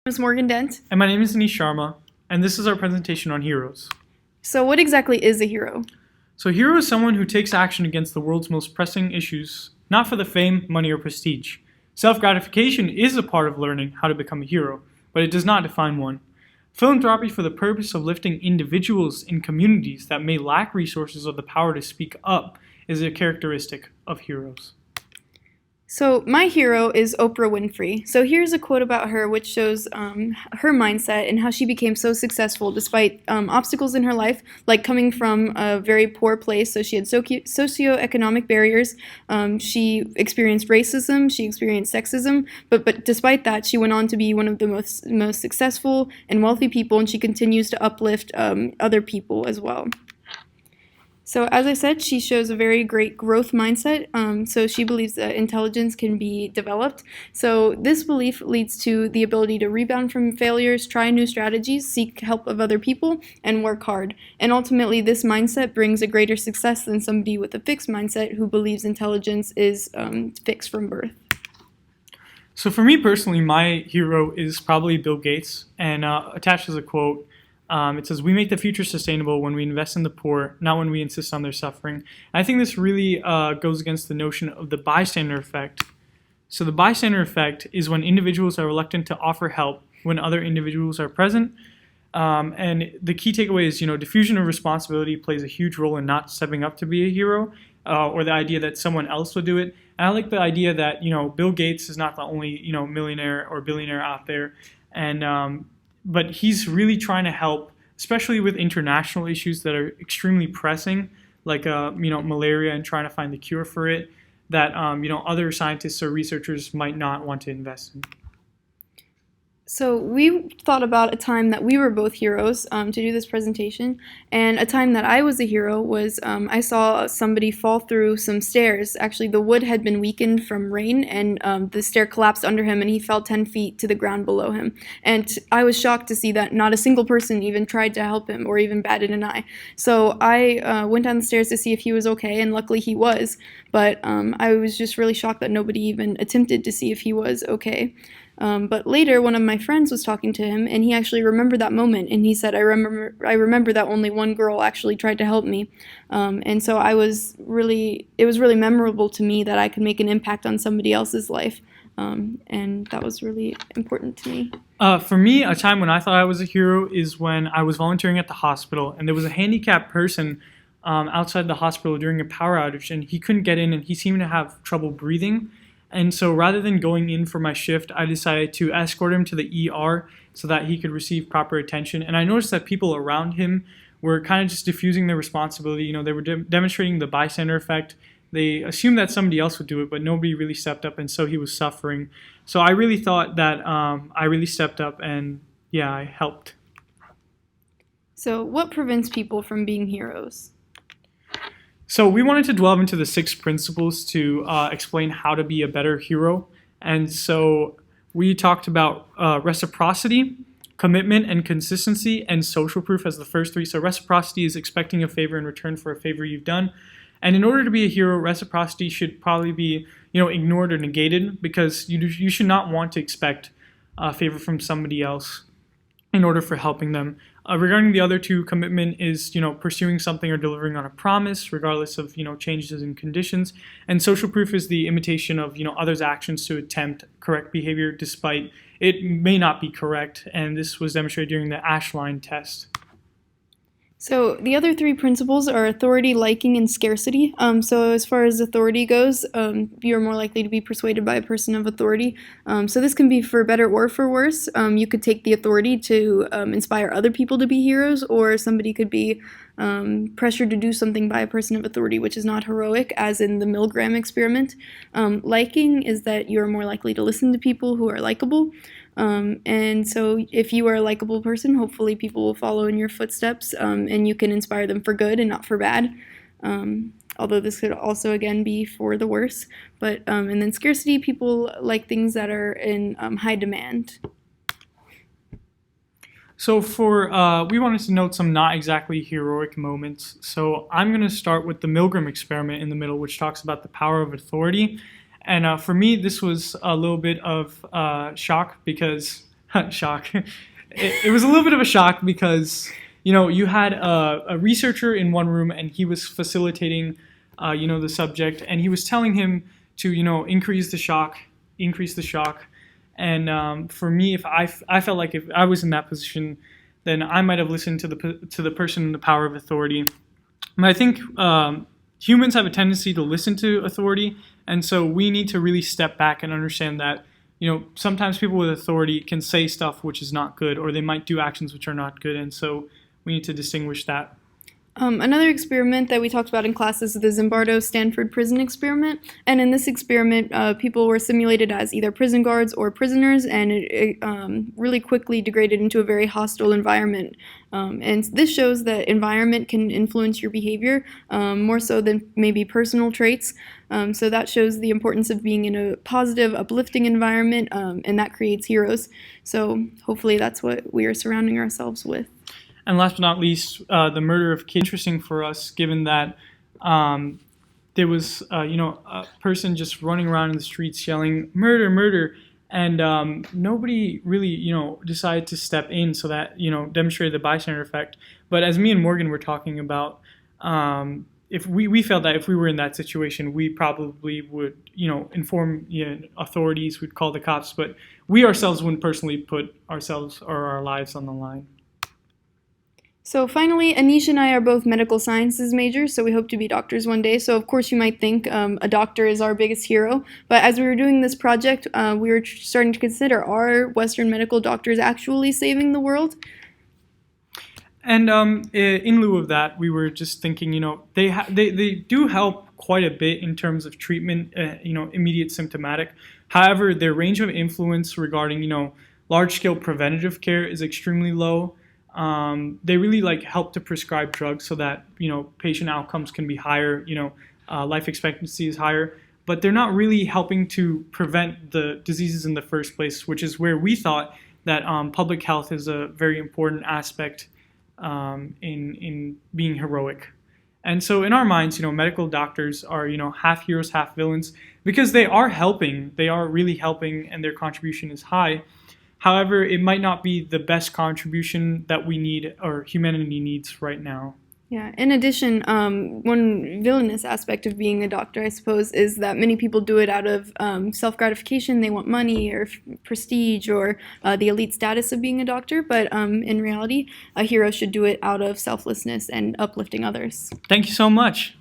Is Morgan Dent. And my name is Anish Sharma, and this is our presentation on heroes. So what exactly is a hero? So a hero is someone who takes action against the world's most pressing issues, not for the fame, money, or prestige. Self-gratification is a part of learning how to become a hero, but it does not define one. Philanthropy for the purpose of lifting individuals in communities that may lack resources or the power to speak up is a characteristic of heroes. So my hero is Oprah Winfrey. So here's a quote about her which shows her mindset and how she became so successful despite obstacles in her life, like coming from a very poor place. So she had socioeconomic barriers. She experienced racism. She experienced sexism. But despite that, she went on to be one of the most successful and wealthy people, and she continues to uplift other people as well. So as I said, she shows a very great growth mindset. So she believes that intelligence can be developed. So this belief leads to the ability to rebound from failures, try new strategies, seek help of other people, and work hard. And ultimately, this mindset brings a greater success than somebody with a fixed mindset who believes intelligence is fixed from birth. So for me personally, my hero is probably Bill Gates, and attached is a quote. It says, "We make the future sustainable when we invest in the poor, not when we insist on their suffering." And I think this really goes against the notion of the bystander effect. So the bystander effect is when individuals are reluctant to offer help when other individuals are present. And the key takeaway is, diffusion of responsibility plays a huge role in not stepping up to be a hero, or the idea that someone else would do it. And I like the idea that, Bill Gates is not the only, millionaire or billionaire out there. And but he's really trying to help, especially with international issues that are extremely pressing, like malaria, and trying to find the cure for it, that other scientists or researchers might not want to invest in. So we thought about a time that we were both heroes to do this presentation, and a time that I was a hero was I saw somebody fall through some stairs. Actually, the wood had been weakened from rain, and the stair collapsed under him, and he fell 10 feet to the ground below him. And I was shocked to see that not a single person even tried to help him or even batted an eye. So I went down the stairs to see if he was okay, and luckily he was. But I was just really shocked that nobody even attempted to see if he was okay. But later, one of my friends was talking to him, and he actually remembered that moment, and he said, I remember that only one girl actually tried to help me. And so it was really memorable to me that I could make an impact on somebody else's life. And that was really important to me. For me, a time when I thought I was a hero is when I was volunteering at the hospital, and there was a handicapped person outside the hospital during a power outage, and he couldn't get in, and he seemed to have trouble breathing. And so rather than going in for my shift, I decided to escort him to the ER so that he could receive proper attention. And I noticed that people around him were kind of just diffusing their responsibility. They were demonstrating the bystander effect. They assumed that somebody else would do it, but nobody really stepped up, and so he was suffering. So I really thought that I really stepped up, and yeah, I helped. So what prevents people from being heroes? So we wanted to delve into the 6 principles to explain how to be a better hero. And so we talked about reciprocity, commitment and consistency, and social proof as the first 3. So reciprocity is expecting a favor in return for a favor you've done. And in order to be a hero, reciprocity should probably be ignored or negated, because you should not want to expect a favor from somebody else in order for helping them. Regarding the other 2, commitment is pursuing something or delivering on a promise, regardless of changes in conditions. And social proof is the imitation of others' actions to attempt correct behavior, despite it may not be correct. And this was demonstrated during the Ashline test. So the other 3 principles are authority, liking, and scarcity. So as far as authority goes, you're more likely to be persuaded by a person of authority. So this can be for better or for worse. You could take the authority to inspire other people to be heroes, or somebody could be pressured to do something by a person of authority, which is not heroic, as in the Milgram experiment. Liking is that you're more likely to listen to people who are likable. And so if you are a likable person, hopefully people will follow in your footsteps, and you can inspire them for good and not for bad. Although this could also, again, be for the worse. But and then scarcity, people like things that are in high demand. So we wanted to note some not exactly heroic moments. So I'm going to start with the Milgram experiment in the middle, which talks about the power of authority. And for me, this was a little bit of shock, because Shock. It was a little bit of a shock because you had a researcher in one room and he was facilitating the subject, and he was telling him to increase the shock, and for me, if I felt like if I was in that position, then I might have listened to the person in the power of authority. But I think humans have a tendency to listen to authority, and so we need to really step back and understand that sometimes people with authority can say stuff which is not good, or they might do actions which are not good, and so we need to distinguish that. Another experiment that we talked about in class is the Zimbardo Stanford prison experiment. And in this experiment, people were simulated as either prison guards or prisoners, and it really quickly degraded into a very hostile environment. And this shows that environment can influence your behavior more so than maybe personal traits. So that shows the importance of being in a positive, uplifting environment, and that creates heroes. So hopefully that's what we are surrounding ourselves with. And last but not least, the murder of kids. Interesting for us, given that there was a person just running around in the streets yelling "murder, murder," and nobody really decided to step in so that demonstrated the bystander effect. But as me and Morgan were talking about, if we felt that if we were in that situation, we probably would inform authorities, we'd call the cops, but we ourselves wouldn't personally put ourselves or our lives on the line. So finally, Anish and I are both medical sciences majors, so we hope to be doctors one day. So of course you might think a doctor is our biggest hero, but as we were doing this project, we were starting to consider, are Western medical doctors actually saving the world? And in lieu of that, we were just thinking, they do help quite a bit in terms of treatment, immediate symptomatic. However, their range of influence regarding, large-scale preventative care is extremely low. They really help to prescribe drugs so that patient outcomes can be higher, life expectancy is higher, but they're not really helping to prevent the diseases in the first place, which is where we thought that public health is a very important aspect in being heroic. And so in our minds, medical doctors are half heroes, half villains, because they are helping, they are really helping, and their contribution is high. However, it might not be the best contribution that we need or humanity needs right now. Yeah, in addition, one villainous aspect of being a doctor, I suppose, is that many people do it out of self-gratification. They want money or prestige or the elite status of being a doctor, but in reality, a hero should do it out of selflessness and uplifting others. Thank you so much.